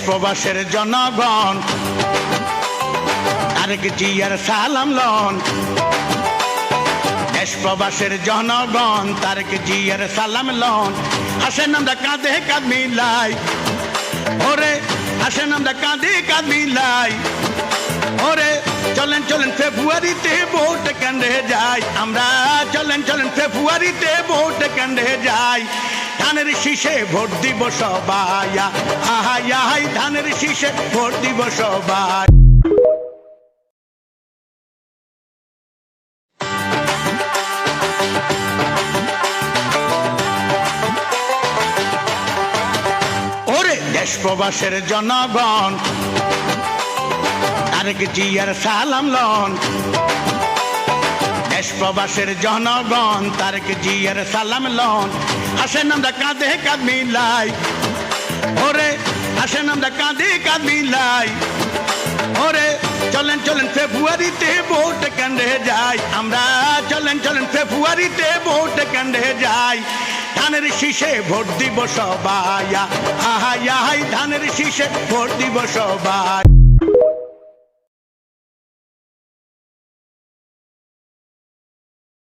প্রবাসের জনগণ তারেক জিয়ার সালাম লন। দেশ প্রবাসের জনগণ তারেক জিয়ার সালাম লন। আসেন আমরা কাঁধে কাঁধ মিলাই, ওরে আসেন আমরা কাঁধে কাঁধ মিলাই, ওরে চলেন চলেন ফেব্রুয়ারিতে ভোট কেন্দ্রে যাই আমরা, চলেন চলেন ফেব্রুয়ারিতে ভোট কেন্দ্রে যাই। ধানের শীষে ভোট দিব সবাই, আহাই আহাই ধানের শীষে ভোট দিব সবাই। ওরে দেশ প্রবাসের জনগণ তারেক জিয়ার সালাম লন। দেশ প্রবাসের জনগণ তারেক জিয়ার সালাম লন। আসেন আমরা কাঁধে কাঁধ মিলাই, ওরে আসেন আমরা কাঁধে কাঁধ মিলাই, ওরে চলেন চলেন ফেব্রুয়ারিতে ভোট কেন্দ্রে যাই আমরা, চলেন চলেন ফেব্রুয়ারিতে ভোট কেন্দ্রে যাই। ধানের শীষে ভোট দিব সবাই, আহাই আহাই ধানের শীষে ভোট দিব সবাই।